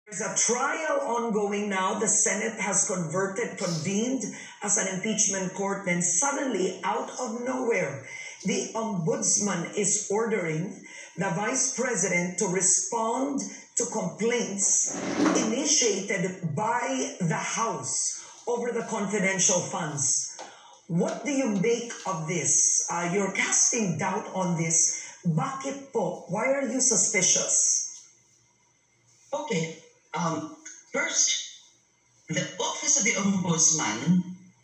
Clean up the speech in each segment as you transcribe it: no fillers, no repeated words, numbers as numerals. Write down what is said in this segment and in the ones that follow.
There's a trial ongoing now. The Senate has convened as an impeachment court. Then suddenly, out of nowhere, the ombudsman is ordering the vice president to respond to complaints initiated by the House over the confidential funds. What do you make of this? You're casting doubt on this. Bakit po? Why are you suspicious? Okay. First, the Office of the Ombudsman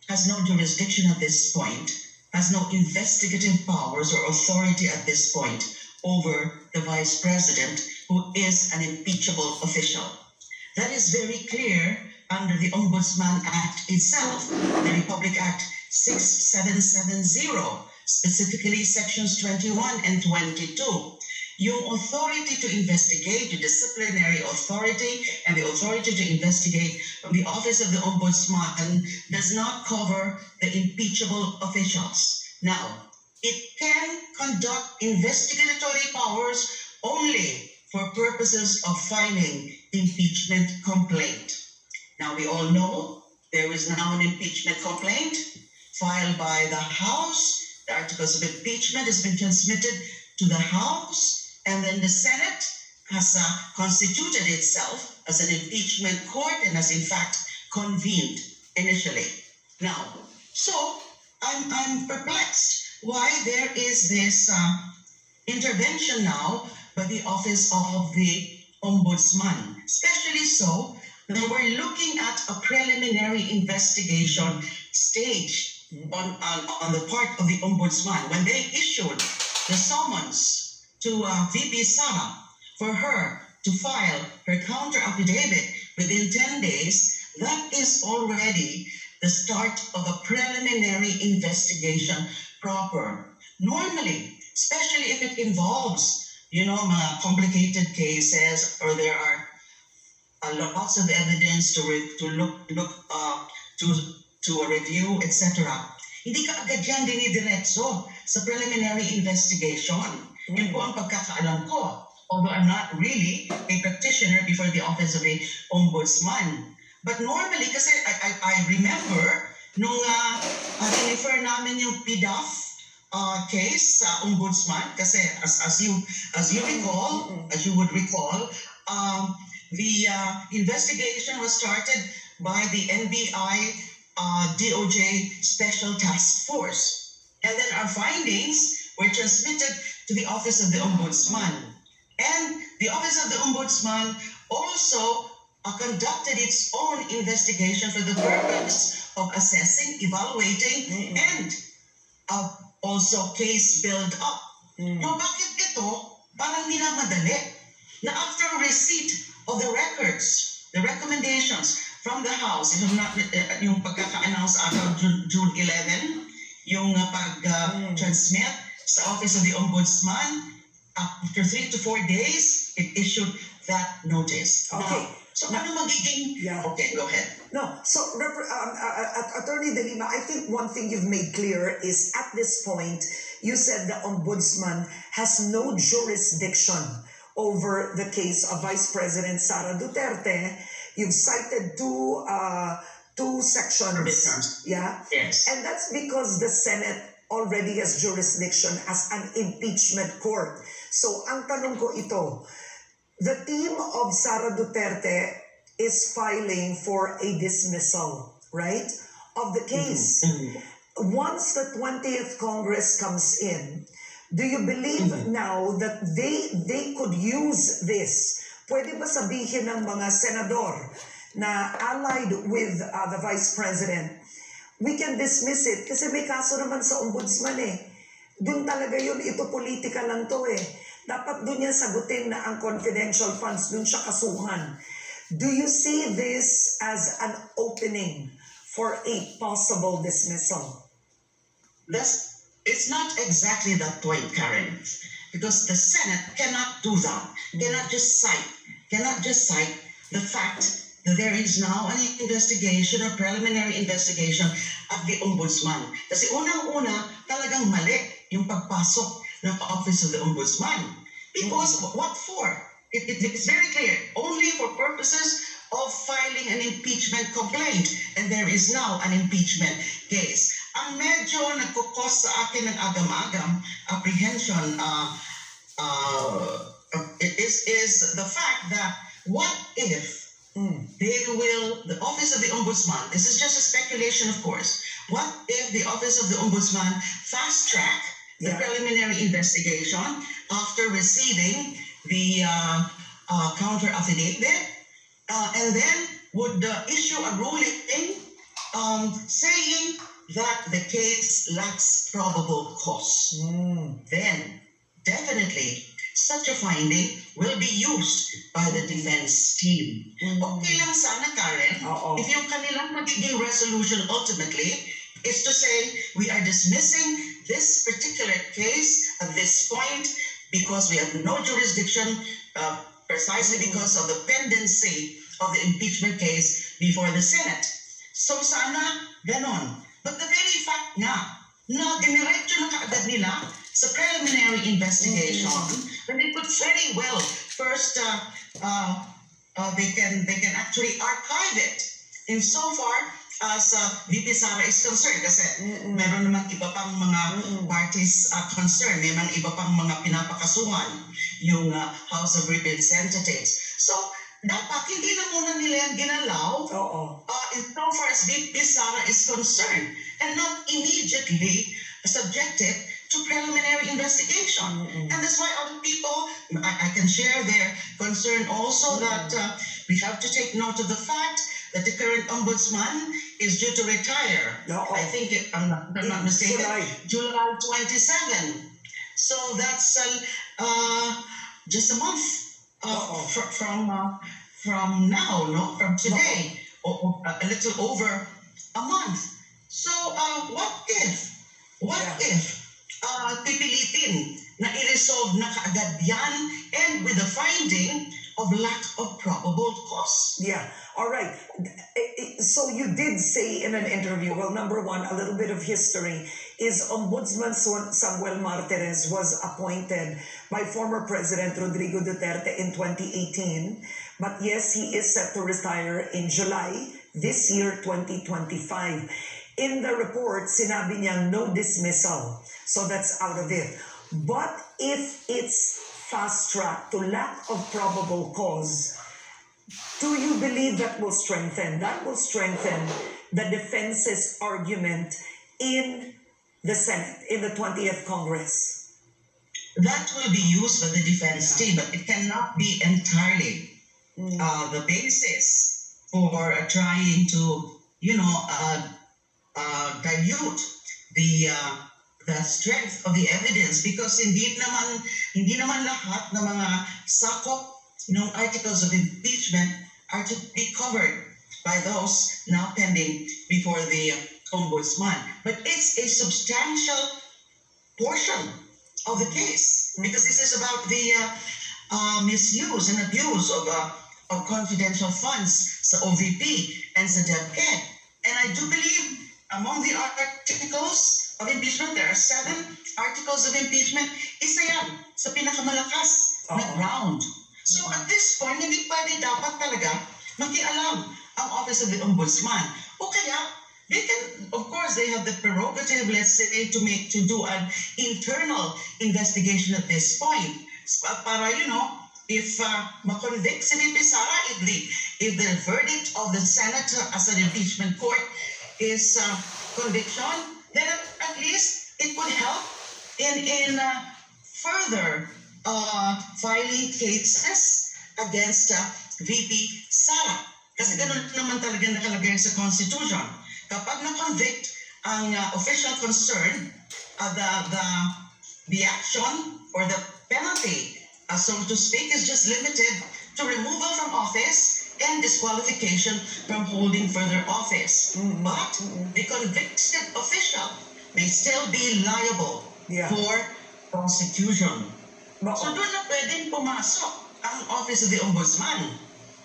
has no jurisdiction at this point, has no investigative powers or authority at this point over the Vice President, who is an impeachable official. That is very clear under the Ombudsman Act itself, the Republic Act 6770, specifically sections 21 and 22. Yung authority to investigate, the disciplinary authority and the authority to investigate from the Office of the Ombudsman does not cover the impeachable officials. Now, it can conduct investigatory powers only for purposes of filing impeachment complaint. Now, we all know there is now an impeachment complaint filed by the House. The articles of impeachment has been transmitted to the House. And then the Senate has constituted itself as an impeachment court and has in fact convened initially. Now, so I'm perplexed why there is this intervention now by the Office of the Ombudsman, especially so that we're looking at a preliminary investigation stage on the part of the Ombudsman. When they issued the summons to VP Sara for her to file her counter affidavit within 10 days, that is already the start of a preliminary investigation proper. Normally, especially if it involves, complicated cases or there are lots of evidence to review, etc. Hindi ka agad yan dinidiretso sa preliminary investigation. Yun po ang pagkakaalam ko. Although I'm not really a practitioner before the Office of the Ombudsman. But normally, kasi I remember nung refer namin yung PDAF case sa Ombudsman, kasi as you would recall, the investigation was started by the NBI DOJ Special Task Force. And then our findings were transmitted to the Office of the Ombudsman. And the Office of the Ombudsman also conducted its own investigation for the purpose of assessing, evaluating, and also case build-up. Now, bakit ito parang minamadali? Na after receipt of the records, the recommendations from the House, yung pagkaka-announce ata June 11, yung pag-transmit sa Office of the Ombudsman, after 3 to 4 days, it issued that notice. Okay. Now, so ano magiging... Yeah. Okay, go ahead. No, so Attorney De Lima, I think one thing you've made clear is at this point, you said the Ombudsman has no jurisdiction over the case of Vice President Sara Duterte. You've cited two sections. Yeah? Yes. And that's because the Senate already has jurisdiction as an impeachment court. So ang tanong ko ito, the team of Sara Duterte is filing for a dismissal, right, of the case. Once the 20th Congress comes in, do you believe now that they could use this? Pwede ba sabihin ng mga senador na allied with the Vice President, we can dismiss it kasi may kaso naman sa Ombudsman eh. Doon talaga yun, ito politika lang to eh. Dapat doon niya sagutin na ang confidential funds, doon siya kasuhan. Do you see this as an opening for a possible dismissal? It's not exactly that way, Karen, because the Senate cannot do that. Cannot just cite the fact that there is now an investigation or preliminary investigation at the Ombudsman. Kasi unang-una, talagang mali yung pagpasok ng Office of the Ombudsman. Because what for? it's very clear, only for purposes of filing an impeachment complaint. And there is now an impeachment case. Ang medyo nagkukos sa akin ng agam-agam apprehension is the fact that what if the Office of the Ombudsman, this is just a speculation, of course, what if the Office of the Ombudsman fast-track the preliminary investigation after receiving the counter affidavit, and then would issue a ruling saying that the case lacks probable cause. Then, definitely, such a finding will be used by the defense team. Okay lang sana, Karen, if yung kanilang magiging resolution ultimately is to say, we are dismissing this particular case at this point because we have no jurisdiction, precisely because of the pendency of the impeachment case before the Senate. So sana, ganon. But the very fact na diniretso na kaagad nila sa preliminary investigation, then they could very well first, they can actually archive it insofar as VP Sara is concerned, kasi meron naman iba pang mga parties concerned, may mga iba pang mga pinapakasuhan, yung House of Representatives. So, dapat hindi na muna nila yan ginalaw insofar as VP Sara is concerned, and not immediately subjected to preliminary investigation. And that's why other people, I can share their concern also that we have to take note of the fact that the current ombudsman is due to retire. I think, I'm not mistaken, July 27. So that's just a month from now, no? From today, or a little over a month. So what if pipilitin na i-resolve na kaagad yan, and with the finding of lack of probable cause? Yeah, all right. So you did say in an interview, well, number one, a little bit of history is Ombudsman Samuel Martirez was appointed by former President Rodrigo Duterte in 2018. But yes, he is set to retire in July this year, 2025. In the report, sinabi niya no dismissal. So that's out of it. But if it's fast-tracked to lack of probable cause, do you believe that will strengthen? That will strengthen the defense's argument in the Senate, in the 20th Congress. That will be used by the defense team, but it cannot be entirely the basis for trying to, dilute the strength of the evidence, because hindi naman lahat ng mga sakop ng articles of impeachment are to be covered by those now pending before the ombudsman. But it's a substantial portion of the case, because this is about the misuse and abuse of confidential funds sa OVP and sa DepEd. And I do believe among the articles of impeachment, there are 7 articles of impeachment. Isa yan sa pinakamalakas na ground. So at this point, hindi pwede dapat talaga makialam ang Office of the Ombudsman. O kaya, they can, of course, they have the prerogative, let's say, to do an internal investigation at this point. Para, if ma-convict si VP Sara, if the verdict of the Senate as an impeachment court is conviction, then at least it would help in further filing cases against VP Sara. Kasi ganun naman talaga nakalagay sa Constitution. Kapag na-convict ang official concern, the action or the penalty, so to speak, is just limited to removal from office and disqualification from holding further office. But the convicted official may still be liable for prosecution. So doon na pwedeng pumasok ang Office of the Ombudsman.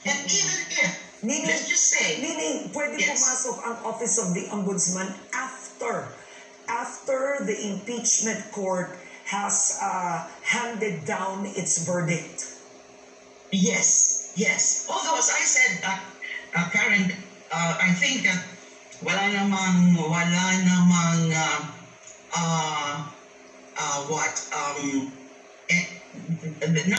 And even if, let's just say, pwede pumasok ang Office of the Ombudsman after the impeachment court has handed down its verdict. Yes, yes. Although, as I said, Karen, I think wala namang what nothing